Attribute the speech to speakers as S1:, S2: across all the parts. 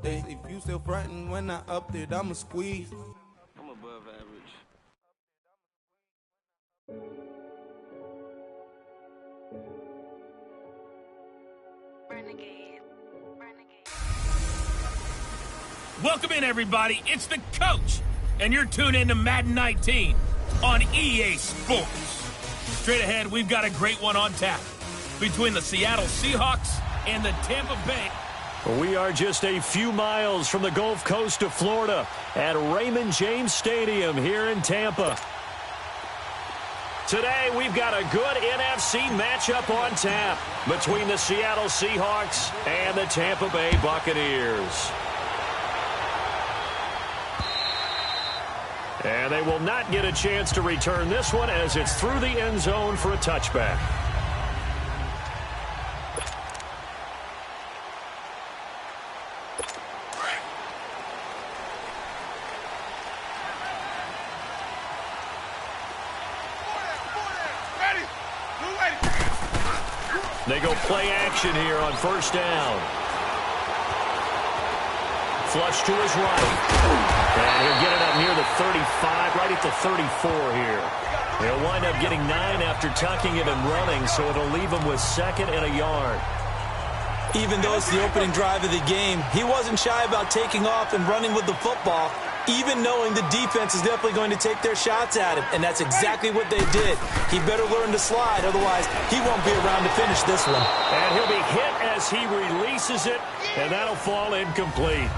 S1: Hey, if you still frontin' when I up it, I'ma squeeze.
S2: I'm above average.
S3: Welcome in, everybody. It's the coach, and you're tuned in to Madden 19 on EA Sports. Straight ahead, we've got a great one on tap between the Seattle Seahawks and the Tampa Bay.
S4: We are just a few miles from the Gulf Coast of Florida at Raymond James Stadium here in Tampa. Today, we've got a good NFC matchup on tap between the Seattle Seahawks and the Tampa Bay Buccaneers. And they will not get a chance to return this one as it's through the end zone for a touchback. They go play action here on first down. Flush to his right. And he'll get it up near the 35, right at the 34 here. He'll wind up getting 9 after tucking it and running, so it'll leave him with 2nd and a yard.
S5: Even though it's the opening drive of the game, he wasn't shy about taking off and running with the football, even knowing the defense is definitely going to take their shots at him. And that's exactly what they did. He better learn to slide, otherwise he won't be around to finish this one.
S4: And he'll be hit as he releases it, and that'll fall incomplete.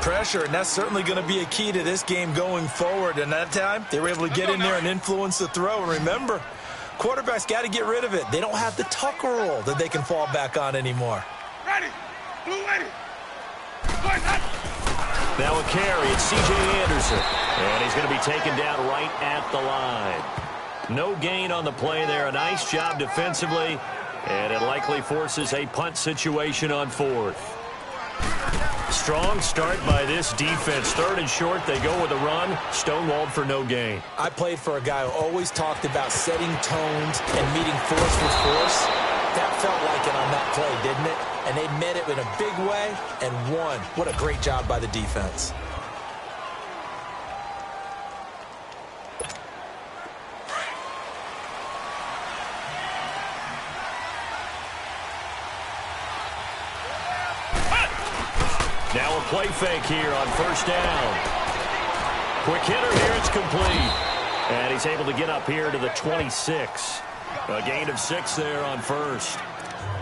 S5: Pressure, and that's certainly going to be a key to this game going forward. And that time, they were able to get in there and influence the throw. And remember, quarterbacks got to get rid of it. They don't have the Tucker rule that they can fall back on anymore.
S6: Ready. Blue ready.
S4: Now a carry, it's C.J. Anderson. And he's going to be taken down right at the line. No gain on the play there. A nice job defensively. And it likely forces a punt situation on 4th. Strong start by this defense. 3rd and short, they go with a run. Stonewalled for no gain.
S5: I played for a guy who always talked about setting tones and meeting force with force. That felt like it on that play, didn't it? And they met it in a big way and won. What a great job by the defense.
S4: Now a play fake here on first down. Quick hitter here, it's complete. And he's able to get up here to the 26. A gain of 6 there on first.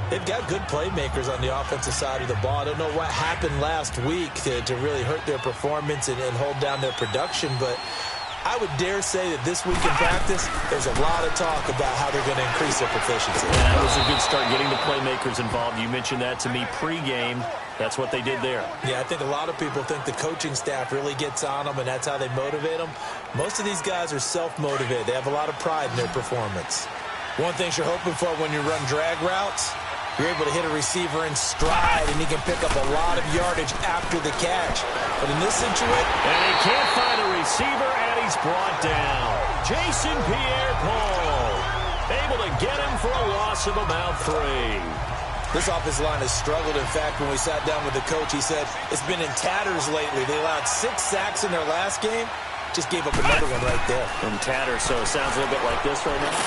S5: They've got good playmakers on the offensive side of the ball. I don't know what happened last week to really hurt their performance and hold down their production, but I would dare say that this week in practice, there's a lot of talk about how they're going to increase their proficiency.
S4: Yeah, that was a good start getting the playmakers involved. You mentioned that to me pregame. That's what they did there.
S5: Yeah, I think a lot of people think the coaching staff really gets on them, and that's how they motivate them. Most of these guys are self-motivated. They have a lot of pride in their performance. One thing you're hoping for when you run drag routes, you're able to hit a receiver in stride, and he can pick up a lot of yardage after the catch. But in this situation...
S4: And he can't find a receiver, and he's brought down. Jason Pierre-Paul, able to get him for a loss of about 3.
S5: This offensive line has struggled. In fact, when we sat down with the coach, he said it's been in tatters lately. They allowed 6 sacks in their last game. Just gave up another one right there.
S4: In tatters, so it sounds a little bit like this right now.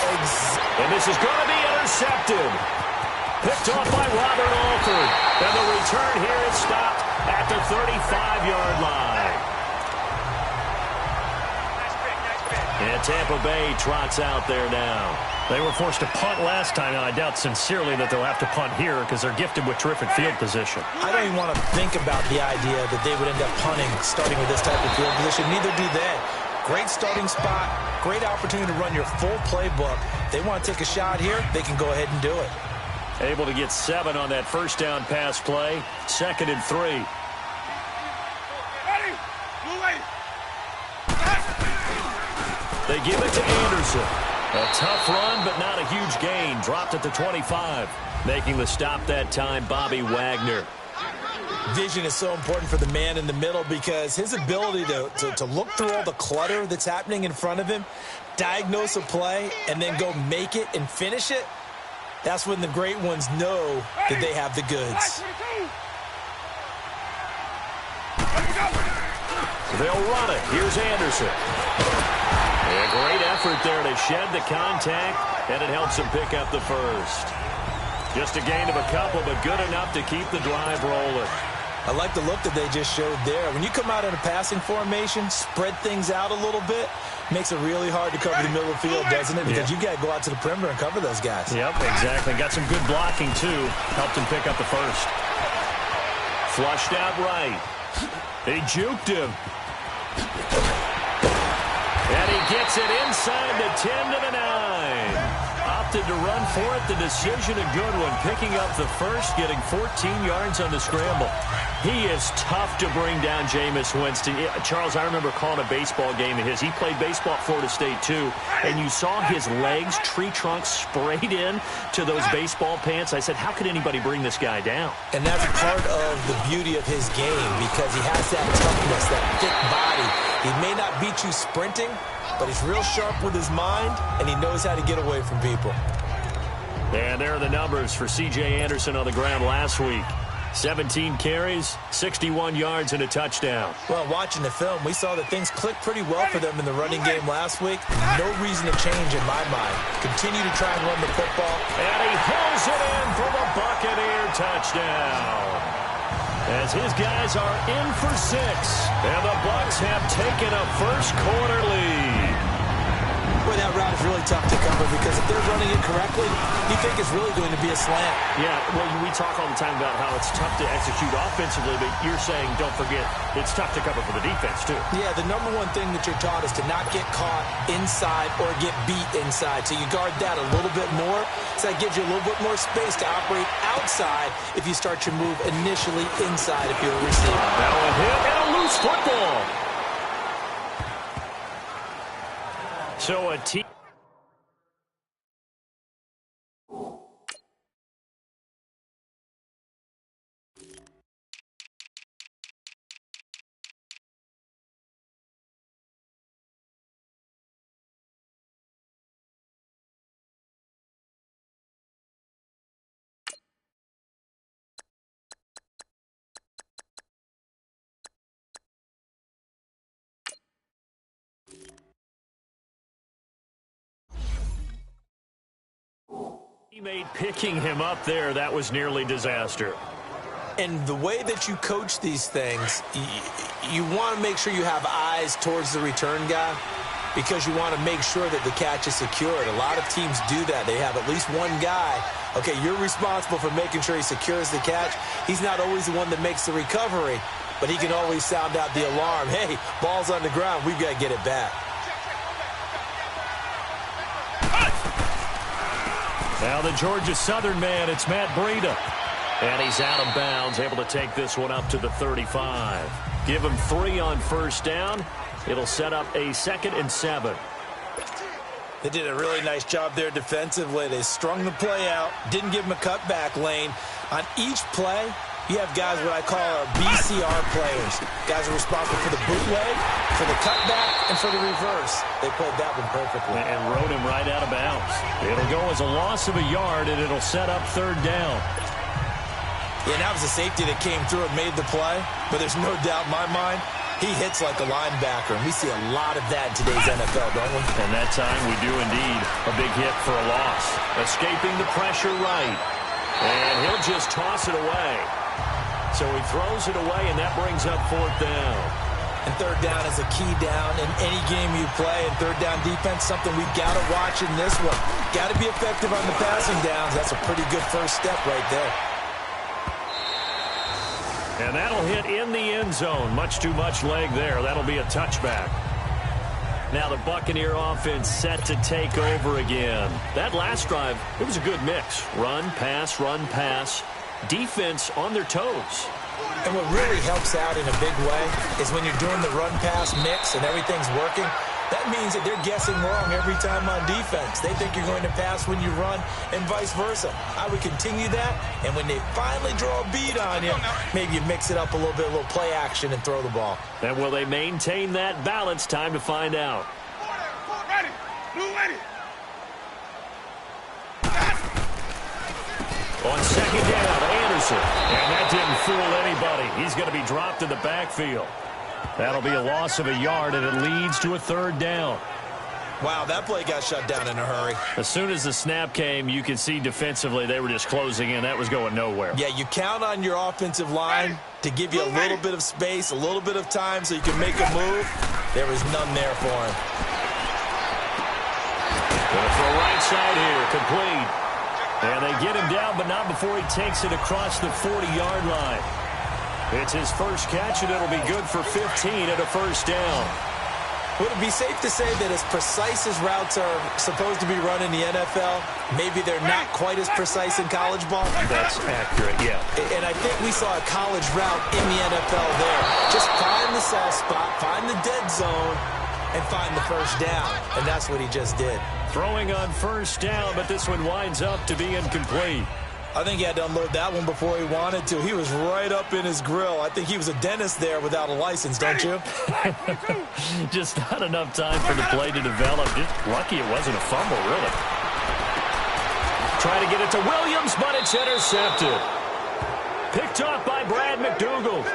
S4: And this is going to be intercepted. Picked off by Robert Alford. And the return here is stopped at the 35-yard line. And Tampa Bay trots out there now. They were forced to punt last time, and I doubt sincerely that they'll have to punt here because they're gifted with terrific field position.
S5: I don't even want to think about the idea that they would end up punting starting with this type of field position. Neither do they. Great starting spot, great opportunity to run your full playbook. They want to take a shot here, they can go ahead and do it.
S4: Able to get 7 on that first down pass play. 2nd and 3.
S6: Ready. Blue ready.
S4: They give it to Anderson. A tough run, but not a huge gain. Dropped at the 25. Making the stop that time, Bobby Wagner.
S5: Vision is so important for the man in the middle because his ability to look through all the clutter that's happening in front of him, diagnose a play, and then go make it and finish it, that's when the great ones know that they have the goods.
S4: They'll run it. Here's Anderson. A great effort there to shed the contact, and it helps him pick up the first. Just a gain of a couple, but good enough to keep the drive rolling.
S5: I like the look that they just showed there. When you come out in a passing formation, spread things out a little bit, makes it really hard to cover the middle of the field, doesn't it? Because you've got to go out to the perimeter and cover those guys.
S4: Yep, exactly. Got some good blocking, too. Helped him pick up the first. Flushed out right. He juked him. And he gets it inside the 10 to the 9. Opted to run for it. The decision a good one. Picking up the first, getting 14 yards on the scramble. He is tough to bring down, Jameis Winston. Charles, I remember calling a baseball game of his. He played baseball at Florida State, too. And you saw his legs, tree trunks sprayed in to those baseball pants. I said, how could anybody bring this guy down?
S5: And that's part of the beauty of his game because he has that toughness, that thick body. He may not beat you sprinting, but he's real sharp with his mind, and he knows how to get away from people.
S4: And there are the numbers for C.J. Anderson on the ground last week. 17 carries, 61 yards, and a touchdown.
S5: Well, watching the film, we saw that things clicked pretty well for them in the running game last week. No reason to change in my mind. Continue to try and run the football.
S4: And he pulls it in for the Buccaneer touchdown. As his guys are in for 6, and the Bucs have taken a first quarter lead.
S5: Boy, that route is really tough to cover because if they're running it correctly, you think it's really going to be a slant.
S4: Yeah, well, we talk all the time about how it's tough to execute offensively, but you're saying, don't forget, it's tough to cover for the defense, too.
S5: Yeah, the number one thing that you're taught is to not get caught inside or get beat inside. So you guard that a little bit more. So that gives you a little bit more space to operate outside if you start your move initially inside if you're a receiver.
S4: Now a hit and a loose football. So a team. Teammate picking him up there, that was nearly disaster.
S5: And the way that you coach these things, you want to make sure you have eyes towards the return guy because you want to make sure that the catch is secured. A lot of teams do that. They have at least one guy. Okay, you're responsible for making sure he secures the catch. He's not always the one that makes the recovery, but he can always sound out the alarm. Hey, ball's on the ground. We've got to get it back.
S4: Now the Georgia Southern man, it's Matt Breida. And he's out of bounds, able to take this one up to the 35. Give him 3 on first down. It'll set up a 2nd and 7.
S5: They did a really nice job there defensively. They strung the play out, didn't give him a cutback lane. On each play, you have guys what I call our BCR players. Guys are responsible for the bootleg, for the cutback, and for the reverse. They played that one perfectly.
S4: And rode him right out of bounds. It'll go as a loss of a yard, and it'll set up 3rd down.
S5: Yeah, and that was a safety that came through and made the play. But there's no doubt in my mind, he hits like a linebacker. And we see a lot of that in today's NFL, don't we?
S4: And that time we do indeed. A big hit for a loss. Escaping the pressure right. And he'll just toss it away. So he throws it away, and that brings up 4th down.
S5: And 3rd down is a key down in any game you play. And 3rd down defense, something we've got to watch in this one. Got to be effective on the passing downs. That's a pretty good first step right there.
S4: And that'll hit in the end zone. Much too much leg there. That'll be a touchback. Now the Buccaneer offense set to take over again. That last drive, it was a good mix. Run, pass. Defense on their toes.
S5: And what really helps out in a big way is when you're doing the run-pass mix and everything's working, that means that they're guessing wrong every time on defense. They think you're going to pass when you run and vice versa. I would continue that, and when they finally draw a beat on you, maybe you mix it up a little bit, a little play action, and throw the ball.
S4: And will they maintain that balance? Time to find out.
S6: Ready. Blue ready.
S4: On 2nd down, Anderson. And that didn't fool anybody. He's going to be dropped in the backfield. That'll be a loss of a yard, and it leads to a third down.
S5: Wow, that play got shut down in a hurry.
S4: As soon as the snap came, you could see defensively they were just closing in. That was going nowhere.
S5: Yeah, you count on your offensive line to give you a little bit of space, a little bit of time so you can make a move. There was none there for him.
S4: Going for a right side here, complete. And they get him down, but not before he takes it across the 40-yard line. It's his first catch, and it'll be good for 15 at a first down.
S5: Would it be safe to say that as precise as routes are supposed to be run in the NFL, maybe they're not quite as precise in college ball?
S4: That's accurate, yeah.
S5: And I think we saw a college route in the NFL there. Just find the soft spot, find the dead zone, and find the first down. And that's what he just did.
S4: Throwing on first down, but this one winds up to be incomplete.
S5: I think he had to unload that one before he wanted to. He was right up in his grill. I think he was a dentist there without a license, don't you?
S4: Just not enough time for the play to develop. Just lucky it wasn't a fumble, really. Trying to get it to Williams, but it's intercepted. Picked off by Brad McDougald.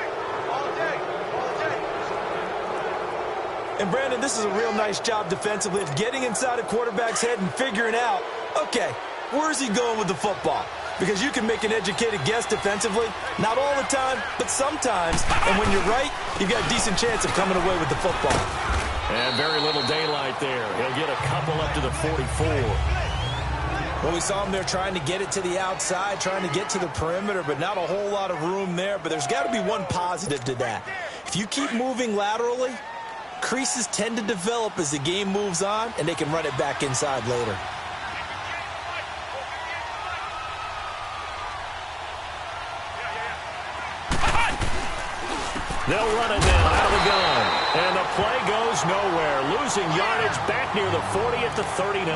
S5: And, Brandon, this is a real nice job defensively of getting inside a quarterback's head and figuring out, okay, where's he going with the football? Because you can make an educated guess defensively. Not all the time, but sometimes. And when you're right, you've got a decent chance of coming away with the football.
S4: And very little daylight there. He'll get a couple up to the 44.
S5: Well, we saw him there trying to get it to the outside, trying to get to the perimeter, but not a whole lot of room there. But there's got to be one positive to that. If you keep moving laterally, creases tend to develop as the game moves on, and they can run it back inside later.
S4: They'll run it now out of the gun. And the play goes nowhere. Losing yardage back near the 40 at the 39.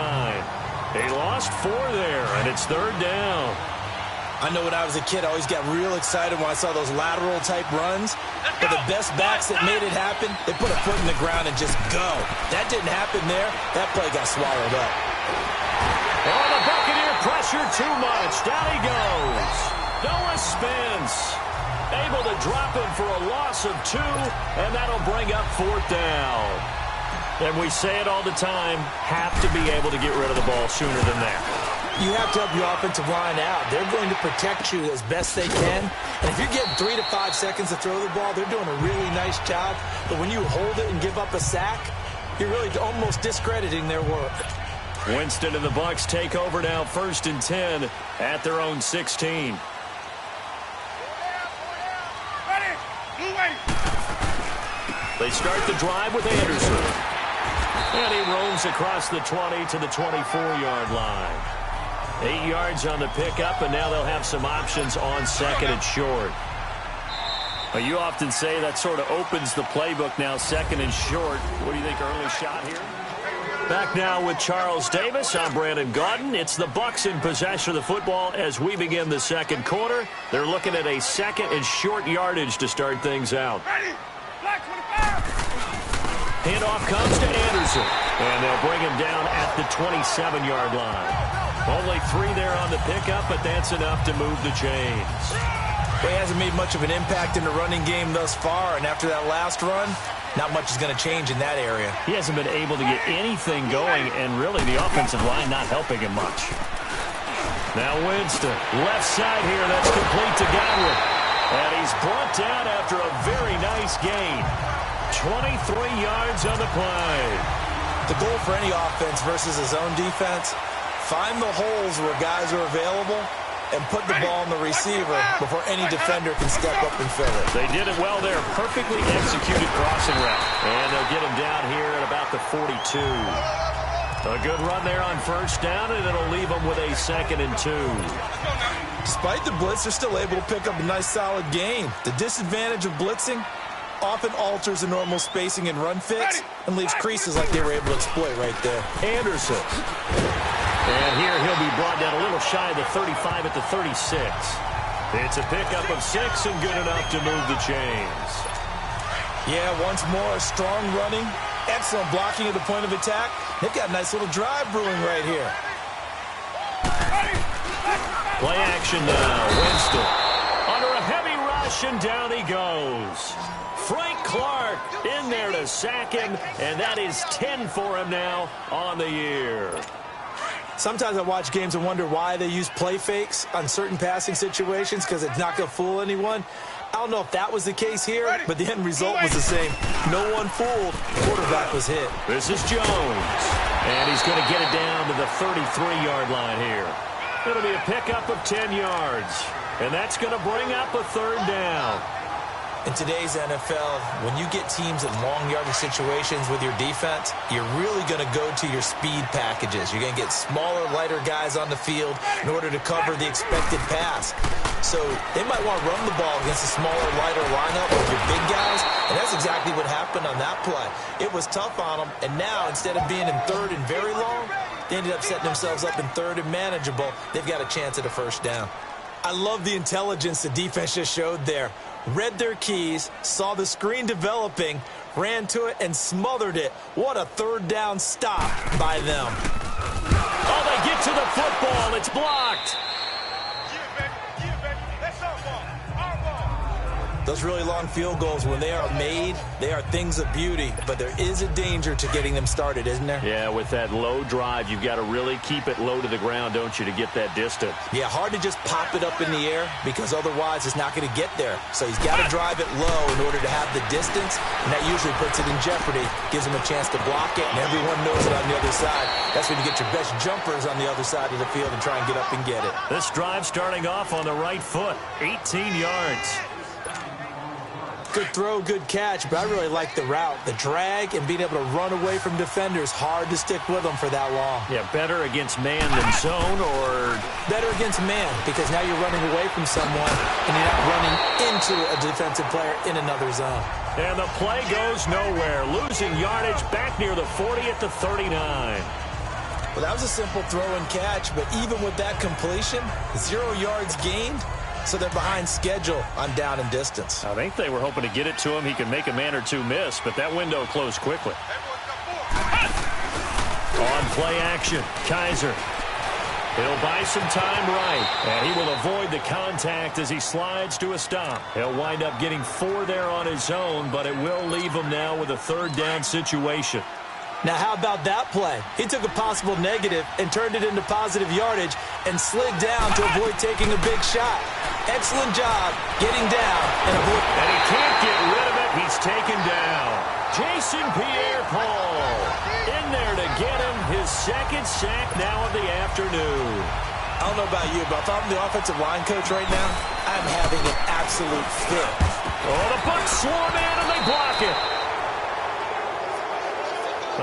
S4: They lost 4 there, and it's third down.
S5: I know when I was a kid, I always got real excited when I saw those lateral-type runs. But the best backs that made it happen, they put a foot in the ground and just go. That didn't happen there. That play got swallowed up.
S4: Oh, the Buccaneer pressure too much. Down he goes. Noah Spence able to drop him for a loss of 2, and that'll bring up fourth down. And we say it all the time, have to be able to get rid of the ball sooner than that.
S5: You have to help your offensive line out. They're going to protect you as best they can. And if you're getting 3 to 5 seconds to throw the ball, they're doing a really nice job. But when you hold it and give up a sack, you're really almost discrediting their work.
S4: Winston and the Bucs take over now, 1st and 10 at their own 16. They start the drive with Anderson. And he roams across the 20 to the 24-yard line. 8 yards on the pickup, and now they'll have some options on 2nd and short. Well, you often say that sort of opens the playbook now, 2nd and short. What do you think, early shot here? Back now with Charles Davis. I'm Brandon Gaudin. It's the Bucs in possession of the football as we begin the second quarter. They're looking at a 2nd and short yardage to start things out. Handoff comes to Anderson, and they'll bring him down at the 27-yard line. Only 3 there on the pickup, but that's enough to move the chains.
S5: He hasn't made much of an impact in the running game thus far, and after that last run, not much is going to change in that area.
S4: He hasn't been able to get anything going, and really the offensive line not helping him much. Now Winston, left side here, that's complete to Godwin. And he's brought down after a very nice gain. 23 yards on the play.
S5: The goal for any offense versus a zone defense, find the holes where guys are available and put the ball on the receiver before any defender can step up and fill it.
S4: They did it well there. Perfectly executed crossing route. And they'll get him down here at about the 42. A good run there on 1st down, and it'll leave them with a 2nd and 2.
S5: Despite the blitz, they're still able to pick up a nice solid gain. The disadvantage of blitzing often alters the normal spacing and run fits and leaves creases like they were able to exploit right there.
S4: Anderson. And here he'll be brought down a little shy of the 35 at the 36. It's a pickup of 6 and good enough to move the chains.
S5: Yeah, once more, strong running, excellent blocking at the point of attack. They've got a nice little drive brewing right here.
S4: Play action now. Winston under a heavy rush, and down he goes. Frank Clark in there to sack him, and that is 10 for him now on the year.
S5: Sometimes I watch games and wonder why they use play fakes on certain passing situations, because it's not going to fool anyone. I don't know if that was the case here, but the end result was the same. No one fooled. Quarterback was hit.
S4: This is Jones, and he's going to get it down to the 33-yard line here. It'll be a pickup of 10 yards, and that's going to bring up a third down.
S5: In today's NFL, when you get teams in long yardage situations with your defense, you're really going to go to your speed packages. You're going to get smaller, lighter guys on the field in order to cover the expected pass. So they might want to run the ball against a smaller, lighter lineup with your big guys, and that's exactly what happened on that play. It was tough on them, and now instead of being in third and very long, they ended up setting themselves up in third and manageable. They've got a chance at a first down. I love the intelligence the defense just showed there. Read their keys, saw the screen developing, ran to it, and smothered it. What a third down stop by them.
S4: Oh, they get to the football. It's blocked.
S5: Those really long field goals, when they are made, they are things of beauty. But there is a danger to getting them started, isn't there?
S4: Yeah, with that low drive, you've got to really keep it low to the ground, don't you, to get that distance.
S5: Yeah, hard to just pop it up in the air because otherwise it's not going to get there. So he's got to drive it low in order to have the distance, and that usually puts it in jeopardy, gives him a chance to block it, and everyone knows it on the other side. That's when you get your best jumpers on the other side of the field and try and get up and get it.
S4: This drive starting off on the right foot, 18 yards.
S5: Good throw, good catch, but I really like the route. The drag and being able to run away from defenders, hard to stick with them for that long.
S4: Yeah, better against man than zone, or
S5: better against man, because now you're running away from someone and you're not running into a defensive player in another zone.
S4: And the play goes nowhere, losing yardage back near the 40 at the 39.
S5: Well, that was a simple throw and catch, but even with that completion, 0 yards gained. So they're behind schedule on down and distance.
S4: I think they were hoping to get it to him. He could make a man or two miss, but that window closed quickly. On play action, Kaiser. He'll buy some time right, and he will avoid the contact as he slides to a stop. He'll wind up getting 4 there on his own, but it will leave him now with a third down situation.
S5: Now, how about that play? He took a possible negative and turned it into positive yardage and slid down to avoid taking a big shot. Excellent job getting down and avoid.
S4: And he can't get rid of it. He's taken down. Jason Pierre-Paul in there to get him his second sack now of the afternoon.
S5: I don't know about you, but if I'm the offensive line coach right now, I'm having an absolute fit.
S4: Oh, the Bucs swarm in and they block it.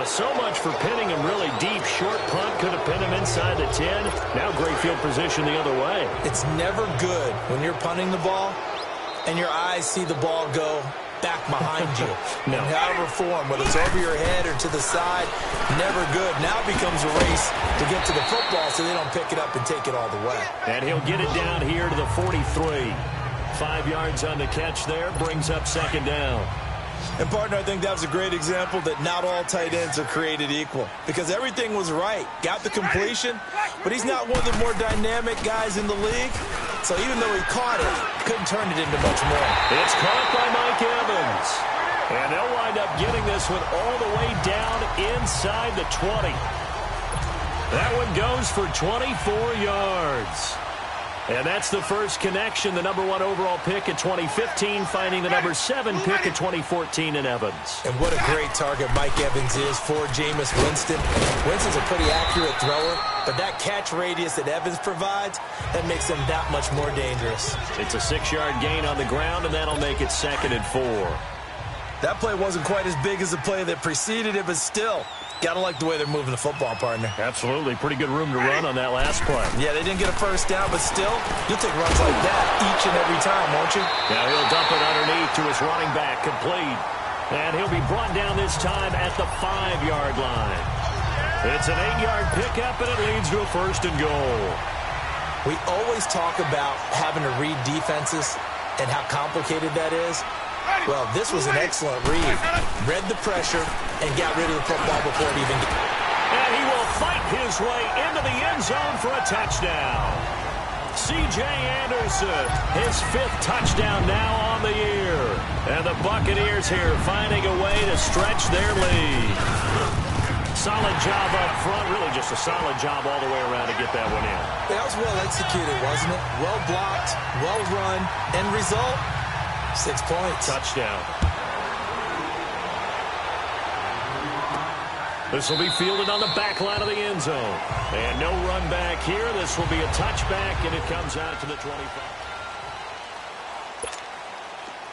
S4: So much for pinning him really deep. Short punt could have pinned him inside the 10. Now great field position the other way.
S5: It's never good when you're punting the ball and your eyes see the ball go back behind you.
S4: No.
S5: In however form, whether it's over your head or to the side, never good. Now it becomes a race to get to the football so they don't pick it up and take it all the way.
S4: And he'll get it down here to the 43. 5 yards on the catch there, brings up second down.
S5: And, partner, I think that was a great example that not all tight ends are created equal, because everything was right. Got the completion, but he's not one of the more dynamic guys in the league. So even though he caught it, couldn't turn it into much more.
S4: It's caught by Mike Evans. And they'll wind up getting this one all the way down inside the 20. That one goes for 24 yards. And that's the first connection, the number 1 overall pick in 2015, finding the number 7 pick in 2014 in Evans.
S5: And what a great target Mike Evans is for Jameis Winston. Winston's a pretty accurate thrower, but that catch radius that Evans provides, that makes him that much more dangerous.
S4: It's a 6-yard gain on the ground, and that'll make it 2nd and 4.
S5: That play wasn't quite as big as the play that preceded it, but still, gotta like the way they're moving the football, partner.
S4: Absolutely. Pretty good room to run on that last play.
S5: Yeah, they didn't get a first down, but still, you'll take runs like that each and every time, won't you?
S4: Now he'll dump it underneath to his running back, complete. And he'll be brought down this time at the 5-yard line. It's an 8-yard pickup, and it leads to a 1st and goal.
S5: We always talk about having to read defenses and how complicated that is. Well, this was an excellent read. Read the pressure and got rid of the football before it even got.
S4: And he will fight his way into the end zone for a touchdown. C.J. Anderson, his 5th touchdown now on the year. And the Buccaneers here finding a way to stretch their lead. Solid job up front, really just a solid job all the way around to get that one in.
S5: That was well executed, wasn't it? Well blocked, well run. End result, 6 points.
S4: Touchdown. This will be fielded on the back line of the end zone. And no run back here. This will be a touchback, and it comes out to the 25.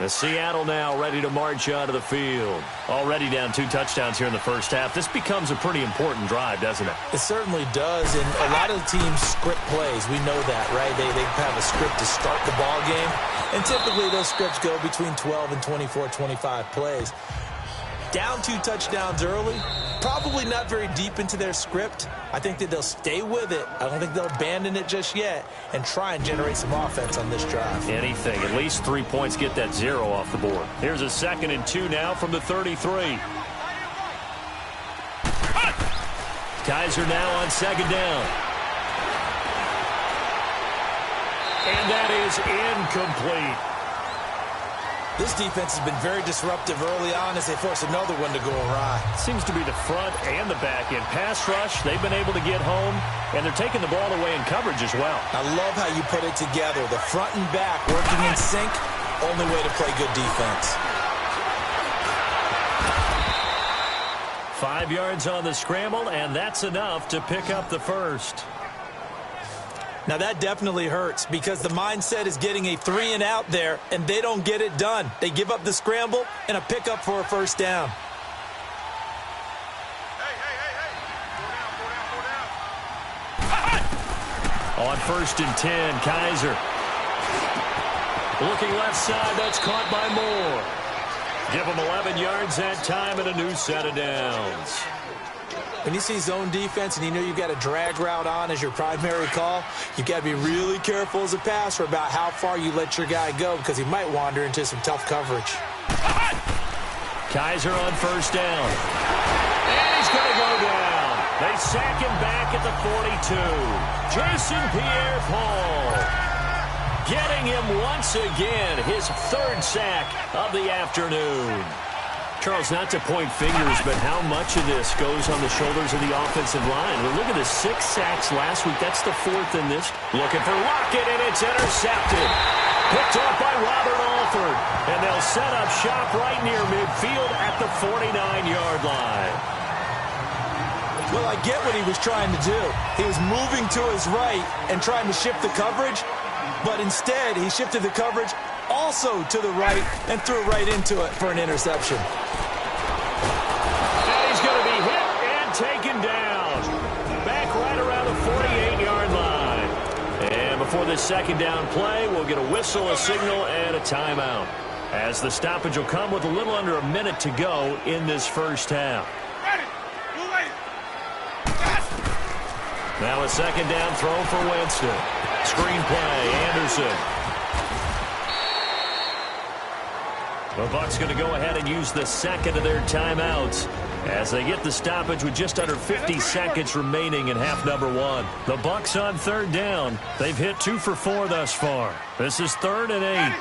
S4: The Seattle now ready to march onto the field. Already down 2 touchdowns here in the first half. This becomes a pretty important drive, doesn't it?
S5: It certainly does, and a lot of teams script plays. We know that, right? They have a script to start the ball game, and typically those scripts go between 12 and 24, 25 plays. Down 2 touchdowns early, probably not very deep into their script. I think that they'll stay with it. I don't think they'll abandon it just yet and try and generate some offense on this drive.
S4: Anything. At least 3 points, get that 0 off the board. Here's a 2nd and 2 now from the 33. Kaiser now on 2nd down. And that is incomplete.
S5: This defense has been very disruptive early on as they force another one to go awry.
S4: Seems to be the front and the back end. Pass rush, they've been able to get home, and they're taking the ball away in coverage as well.
S5: I love how you put it together. The front and back working in sync, only way to play good defense.
S4: 5 yards on the scramble, and that's enough to pick up the first.
S5: Now that definitely hurts because the mindset is getting a 3 and out there, and they don't get it done. They give up the scramble and a pickup for a first down.
S4: On 1st and 10, Kaiser. Looking left side, that's caught by Moore. Give him 11 yards that time and a new set of downs.
S5: When you see zone defense and you know you've got a drag route on as your primary call, you've got to be really careful as a passer about how far you let your guy go because he might wander into some tough coverage.
S4: Kaiser on 1st down. And he's going to go down. They sack him back at the 42. Jason Pierre-Paul getting him once again, his 3rd sack of the afternoon. Charles, not to point fingers, but how much of this goes on the shoulders of the offensive line? Well, look at the 6 sacks last week. That's the 4th in this. Looking for Lockett, and it's intercepted. Picked off by Robert Alford. And they'll set up shop right near midfield at the 49-yard line.
S5: Well, I get what he was trying to do. He was moving to his right and trying to shift the coverage, but instead he shifted the coverage also to the right and threw right into it for an interception.
S4: And he's going to be hit and taken down. Back right around the 48-yard line. And before this 2nd down play, we'll get a whistle, a signal, and a timeout. As the stoppage will come with a little under a minute to go in this first half. Now a 2nd down throw for Winston. Screen play, Anderson. The Bucs going to go ahead and use the 2nd of their timeouts as they get the stoppage with just under 50 seconds remaining in half number 1. The Bucs on 3rd down. They've hit 2 for 4 thus far. This is 3rd and 8.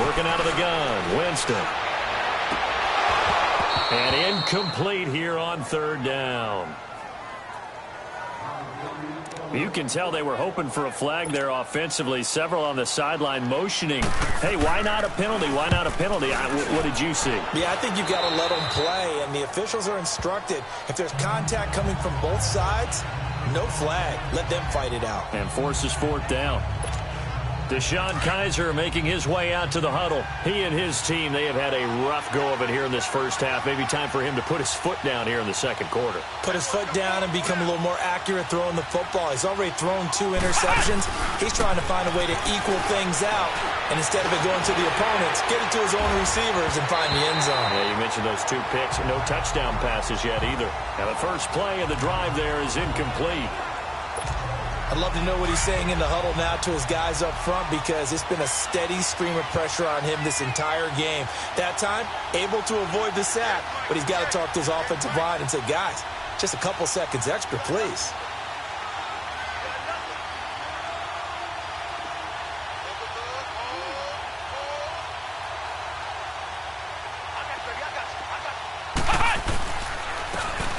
S4: Working out of the gun, Winston. And incomplete here on 3rd down. You can tell they were hoping for a flag there offensively. Several on the sideline motioning. Hey, why not a penalty? Why not a penalty? What did you see?
S5: Yeah, I think you've got to let them play, and the officials are instructed. If there's contact coming from both sides, no flag. Let them fight it out.
S4: And forces 4th down. Deshaun Kaiser making his way out to the huddle. He and his team, they have had a rough go of it here in this first half. Maybe time for him to put his foot down here in the 2nd quarter.
S5: Put his foot down and become a little more accurate throwing the football. He's already thrown 2 interceptions. He's trying to find a way to equal things out. And instead of it going to the opponents, get it to his own receivers and find the end zone.
S4: Yeah, you mentioned those 2 picks. No touchdown passes yet either. Now the first play of the drive there is incomplete.
S5: I'd love to know what he's saying in the huddle now to his guys up front because it's been a steady stream of pressure on him this entire game. That time, able to avoid the sack, but he's got to talk to his offensive line and say, guys, just a couple seconds extra, please.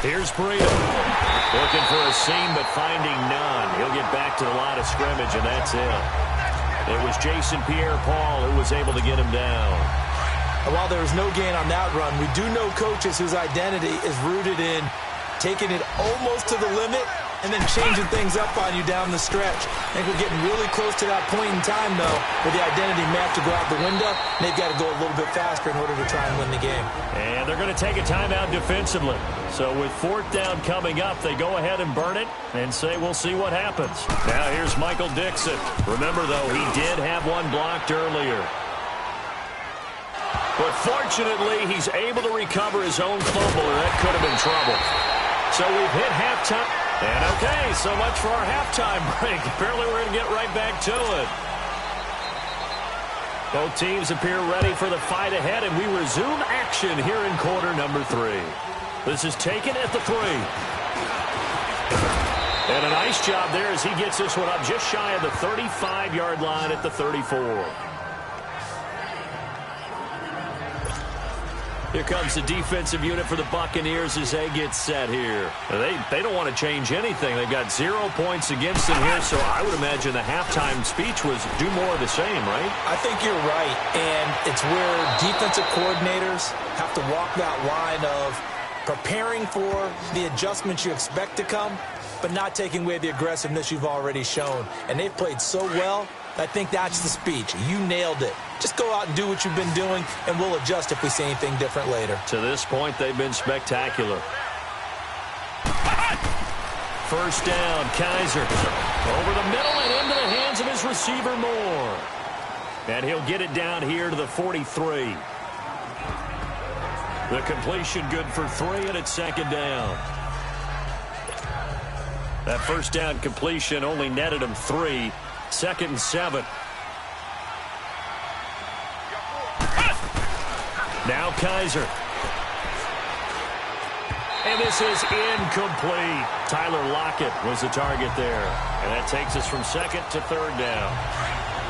S4: Here's Breida. Looking for a seam, but finding none. He'll get back to the line of scrimmage, and that's it. It was Jason Pierre-Paul who was able to get him down.
S5: And while there was no gain on that run, we do know coaches whose identity is rooted in taking it almost to the limit and then changing things up on you down the stretch. I think we're getting really close to that point in time, though, where the identity may have to go out the window, and they've got to go a little bit faster in order to try and win the game.
S4: And they're going to take a timeout defensively. So with fourth down coming up, they go ahead and burn it and say we'll see what happens. Now here's Michael Dixon. Remember, though, he did have one blocked earlier. But fortunately, he's able to recover his own fumble, or that could have been trouble. So we've hit halftime. And okay, so much for our halftime break. Apparently we're going to get right back to it. Both teams appear ready for the fight ahead, and we resume action here in quarter number 3. This is taken at the 3. And a nice job there as he gets this one up just shy of the 35-yard line at the 34. Here comes the defensive unit for the Buccaneers as they get set here. They don't want to change anything. They've got 0 points against them here, so I would imagine the halftime speech was do more of the same, right?
S5: I think you're right, and it's where defensive coordinators have to walk that line of preparing for the adjustments you expect to come, but not taking away the aggressiveness you've already shown. And they've played so well, I think that's the speech. You nailed it. Just go out and do what you've been doing, and we'll adjust if we see anything different later.
S4: To this point, they've been spectacular. First down, Kaiser. Over the middle and into the hands of his receiver, Moore. And he'll get it down here to the 43. The completion good for 3, and it's second down. That first down completion only netted him 3. Second and 7. Now Kaiser. And this is incomplete. Tyler Lockett was the target there. And that takes us from second to third down.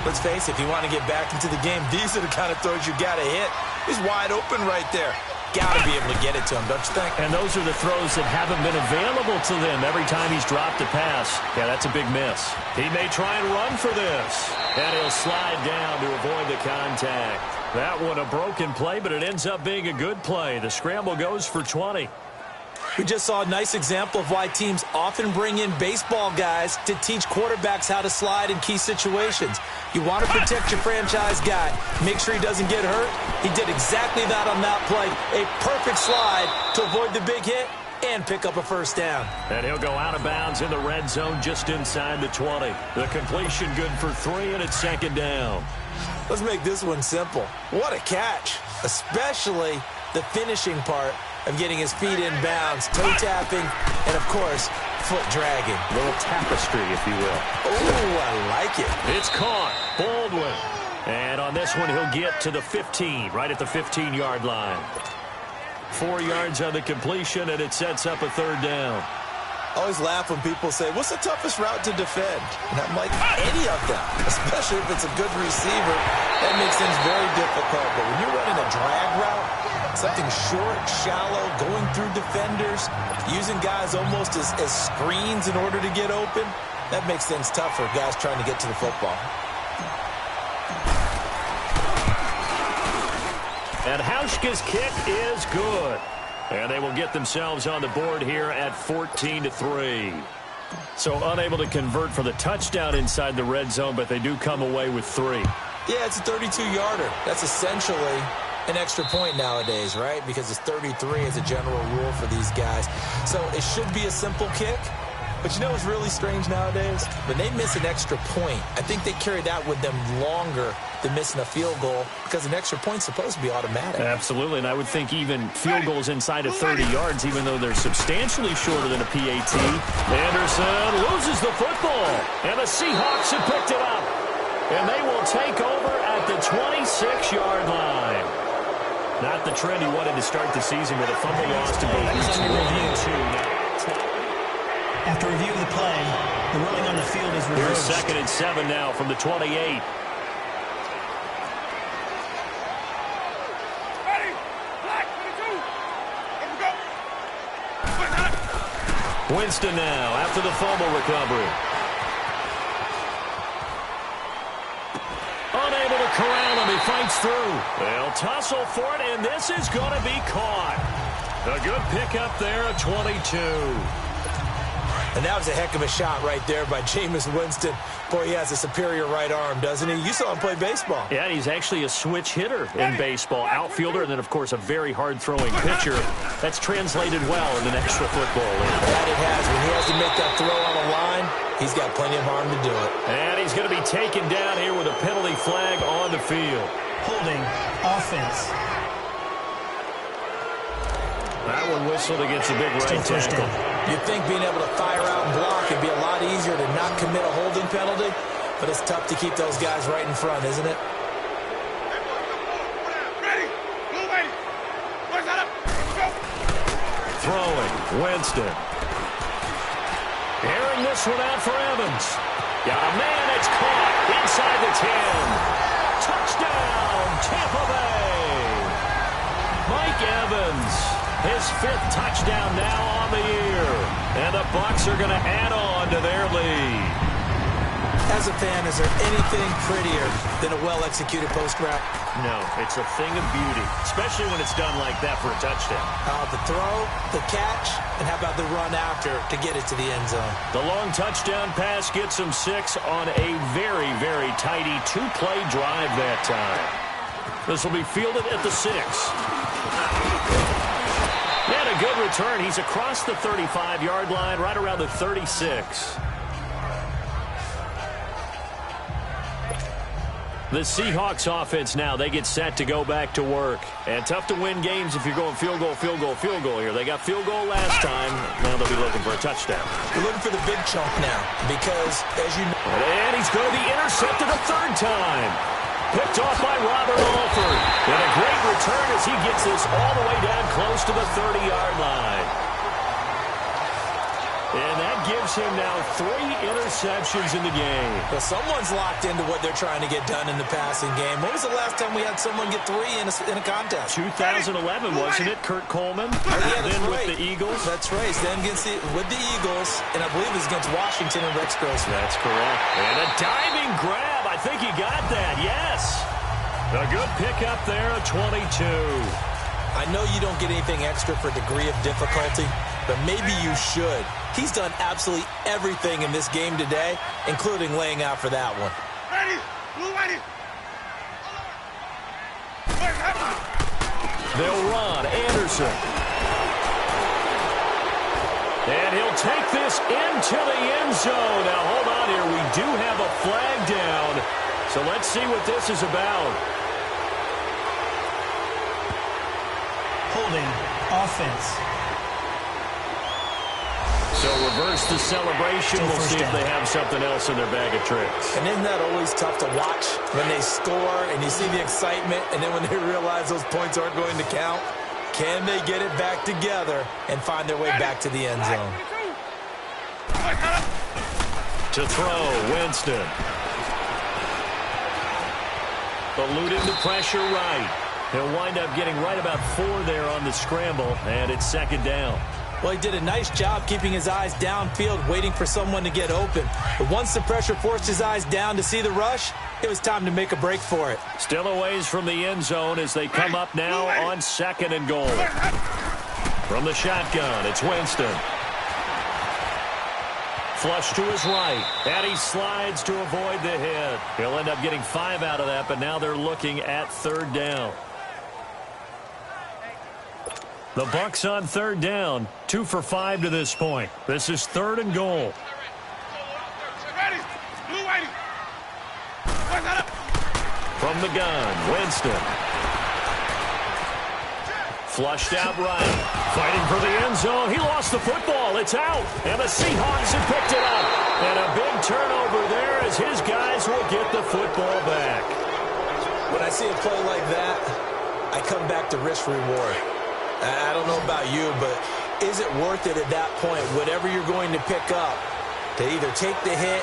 S5: Let's face it, if you want to get back into the game, these are the kind of throws you got to hit. He's wide open right there. Got to be able to get it to him, don't you think?
S4: And those are the throws that haven't been available to them every time he's dropped a pass. Yeah, that's a big miss. He may try and run for this. And he'll slide down to avoid the contact. That one a broken play, but it ends up being a good play. The scramble goes for 20.
S5: We just saw a nice example of why teams often bring in baseball guys to teach quarterbacks how to slide in key situations. You want to protect your franchise guy. Make sure he doesn't get hurt. He did exactly that on that play. A perfect slide to avoid the big hit and pick up a first down.
S4: And he'll go out of bounds in the red zone just inside the 20. The completion good for 3, and it's second down.
S5: Let's make this one simple. What a catch, especially the finishing part of getting his feet in bounds, toe tapping, and, of course, foot dragging.
S4: A little tapestry, if you will.
S5: Oh, I like it.
S4: It's caught. Baldwin. And on this one, he'll get to the 15, right at the 15-yard line. 4 yards on the completion, and it sets up a third down.
S5: I always laugh when people say, what's the toughest route to defend? And I'm like, any of them, especially if it's a good receiver. That makes things very difficult. But when you're running a drag route, something short, shallow, going through defenders, using guys almost as screens in order to get open, that makes things tough for guys trying to get to the football.
S4: And Hauschka's kick is good. And they will get themselves on the board here at 14-3. So unable to convert for the touchdown inside the red zone, but they do come away with 3.
S5: Yeah, it's a 32-yarder. That's essentially an extra point nowadays, right? Because it's 33 as a general rule for these guys. So it should be a simple kick. But you know what's really strange nowadays? When they miss an extra point, I think they carry that with them longer than missing a field goal because an extra point's supposed to be automatic.
S4: Absolutely, and I would think even field goals inside of 30 yards, even though they're substantially shorter than a PAT. Anderson loses the football, and the Seahawks have picked it up. And they will take over at the 26-yard line. Not the trend he wanted to start the season with a fumble loss to both weeks 1 and 2.
S2: After review of the play, the ruling on the field is reversed.
S4: Here's second and 7 now from the 28.
S6: Ready? Black, 22. Here we go.
S4: Winston now after the fumble recovery. Unable to corral him. He fights through. They'll tussle for it, and this is going to be caught. A good pickup there at 22.
S5: And that was a heck of a shot right there by Jameis Winston. Boy, he has a superior right arm, doesn't he? You saw him play baseball.
S4: Yeah, he's actually a switch hitter in baseball. Outfielder, and then, of course, a very hard-throwing pitcher. That's translated well in the National Football League.
S5: That it has. When he has to make that throw on the line, he's got plenty of arm to do it.
S4: And he's going to be taken down here with a penalty flag on the field.
S2: Holding offense.
S4: That one whistled against a big right tackle.
S5: You'd think being able to fire out and block would be a lot easier to not commit a holding penalty, but it's tough to keep those guys right in front, isn't it?
S6: Ready. Blue ready. Where's that up? Go.
S4: Throwing. Winston. Airing this one out for Evans. Got a man. It's caught inside the 10. Touchdown, Tampa Bay. Mike Evans. His 5th touchdown now on the year. And the Bucs are going to add on to their lead.
S5: As a fan, is there anything prettier than a well-executed post route?
S4: No, it's a thing of beauty, especially when it's done like that for a touchdown.
S5: The throw, the catch, and how about the run after to get it to the end zone?
S4: The long touchdown pass gets him 6 on a very, very tidy 2-play drive that time. This will be fielded at the 6. And a good return. He's across the 35-yard line, right around the 36. The Seahawks offense now, they get set to go back to work. And tough to win games if you're going field goal, field goal, field goal here. They got field goal last time. Now they'll be looking for a touchdown.
S5: They're looking for the big chunk now because, as you know...
S4: And he's going to be intercepted a 3rd time. Picked off by Robert Alford. And a great return as he gets this all the way down close to the 30-yard line. And that gives him now 3 interceptions in the game.
S5: Well, someone's locked into what they're trying to get done in the passing game. When was the last time we had someone get 3 in a contest?
S4: 2011, wasn't it? Kurt Coleman.
S5: Oh, yeah, that's
S4: then
S5: right.
S4: with the Eagles.
S5: That's right. Then with the Eagles, and I believe it was against Washington and Rex Grossman.
S4: That's correct. And a diving grab. I think he got that. Yes. A good pickup there at 22.
S5: I know you don't get anything extra for degree of difficulty, but maybe you should. He's done absolutely everything in this game today, including laying out for that one.
S6: Ready. Blue ready. Where's that?
S4: They'll run. Anderson. And he'll take this into the end zone. Now, hold on here. We do have a flag down. So let's see what this is about.
S2: Holding offense.
S4: So reverse the celebration. We'll see if they have something else in their bag of tricks.
S5: And isn't that always tough to watch when they score and you see the excitement, and then when they realize those points aren't going to count? Can they get it back together and find their way back to the end zone?
S4: To throw, Winston. Eluding the pressure right. He'll wind up getting right about 4 there on the scramble, and it's 2nd down.
S5: Well, he did a nice job keeping his eyes downfield, waiting for someone to get open. But once the pressure forced his eyes down to see the rush, it was time to make a break for it.
S4: Still a ways from the end zone as they come up now on 2nd and goal. From the shotgun, it's Winston. Flush to his right, and he slides to avoid the hit. He'll end up getting 5 out of that, but now they're looking at 3rd down. The Bucs on 3rd down, 2 for 5 to this point. This is 3rd and goal.
S6: Ready. Blue ready. Where's that up?
S4: From the gun, Winston. Flushed out right. Fighting for the end zone. He lost the football. It's out. And the Seahawks have picked it up. And a big turnover there as his guys will get the football back.
S5: When I see a play like that, I come back to risk-reward. I don't know about you, but is it worth it at that point, whatever you're going to pick up, to either take the hit,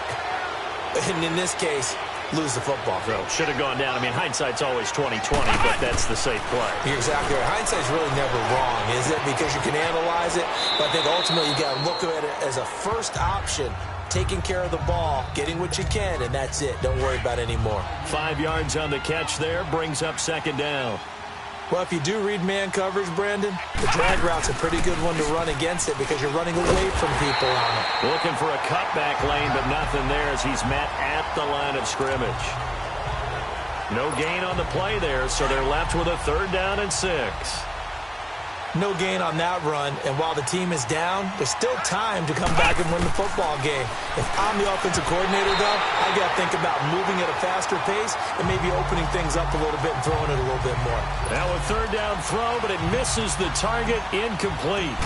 S5: and in this case, lose the football.
S4: So should have gone down. I mean, hindsight's always 20/20, but that's the safe play.
S5: You're exactly right. Hindsight's really never wrong, is it? Because you can analyze it, but I think ultimately you got to look at it as a first option, taking care of the ball, getting what you can, and that's it. Don't worry about it anymore.
S4: 5 yards on the catch there, brings up second down.
S5: Well, if you do read man coverage, Brandon, the drag route's a pretty good one to run against it because you're running away from people on it.
S4: Looking for a cutback lane, but nothing there as he's met at the line of scrimmage. No gain on the play there, so they're left with a 3rd down and 6.
S5: No gain on that run, and while the team is down, there's still time to come back and win the football game. If I'm the offensive coordinator, though, I got to think about moving at a faster pace and maybe opening things up a little bit and throwing it a little bit more.
S4: Now a 3rd down throw, but it misses the target, incomplete.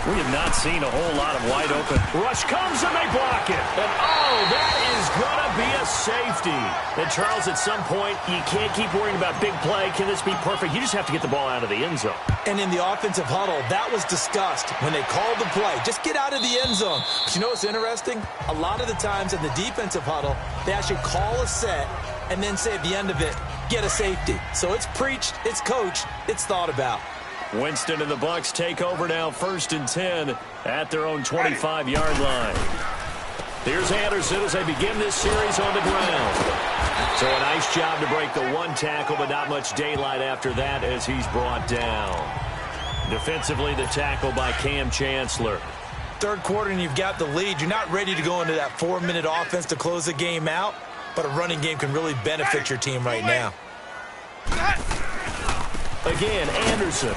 S4: We have not seen a whole lot of wide open. Rush comes and they block it. And oh, that is going to be a safety. And Charles, at some point, you can't keep worrying about big play. Can this be perfect? You just have to get the ball out of the end zone.
S5: And in the offensive huddle, that was discussed when they called the play. Just get out of the end zone. But you know what's interesting? A lot of the times in the defensive huddle, they actually call a set and then say at the end of it, get a safety. So it's preached, it's coached, it's thought about.
S4: Winston and the Bucs take over now, 1st and 10 at their own 25-yard line. Here's Anderson as they begin this series on the ground. So a nice job to break the 1 tackle, but not much daylight after that as he's brought down. Defensively, the tackle by Cam Chancellor.
S5: 3rd quarter and you've got the lead. You're not ready to go into that 4-minute offense to close the game out, but a running game can really benefit your team right now.
S4: Again, Anderson.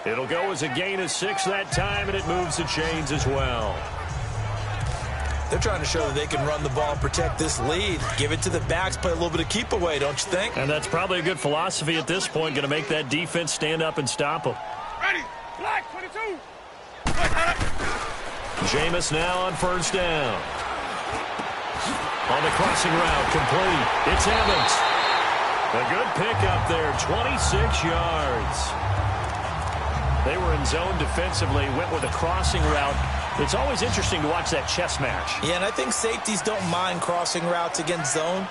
S4: It'll go as a gain of 6 that time, and it moves the chains as well.
S5: They're trying to show that they can run the ball and protect this lead. Give it to the backs, play a little bit of keep away, don't you think?
S4: And that's probably a good philosophy at this point, going to make that defense stand up and stop them.
S6: Ready, black 22.
S4: Jameis now on 1st down. On the crossing route, complete. It's Evans. A good pickup there, 26 yards. They were in zone defensively, went with a crossing route. It's always interesting to watch that chess match.
S5: Yeah, and I think safeties don't mind crossing routes against zone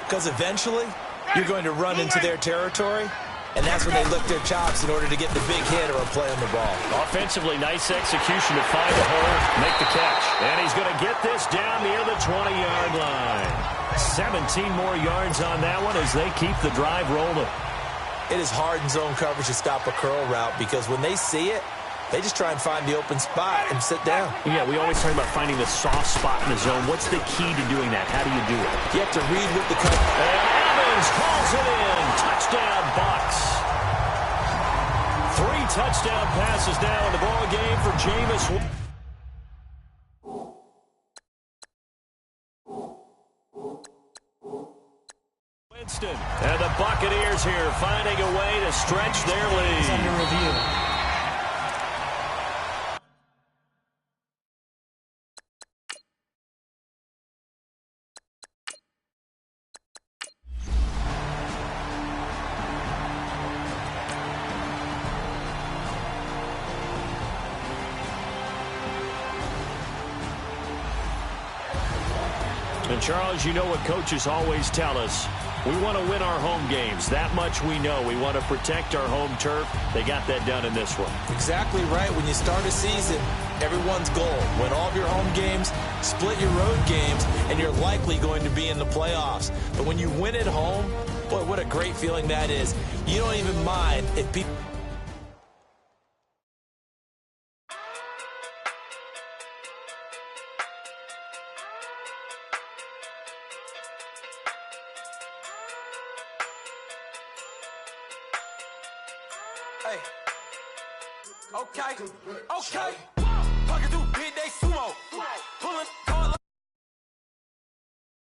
S5: because eventually you're going to run into their territory, and that's when they lick their chops in order to get the big hit or a play on the ball.
S4: Offensively, nice execution to find a hole, make the catch. And he's going to get this down near the 20-yard line. 17 more yards on that one as they keep the drive rolling.
S5: It is hard in zone coverage to stop a curl route because when they see it, they just try and find the open spot and sit down.
S4: Yeah, we always talk about finding the soft spot in the zone. What's the key to doing that? How do you do it?
S5: You have to read with the cut.
S4: And Evans calls it in. Touchdown, Bucs. 3 touchdown passes now in the ball game for Jameis. Winston and the Buccaneers here finding a way to stretch their lead.
S2: It's under review.
S4: And Charles, you know what coaches always tell us. We want to win our home games. That much we know. We want to protect our home turf. They got that done in this one.
S5: Exactly right. When you start a season, everyone's goal, win all of your home games, split your road games, and you're likely going to be in the playoffs. But when you win at home, boy, what a great feeling that is. You don't even mind if people...
S1: Hey. Okay. Talking through big day sumo. Pulling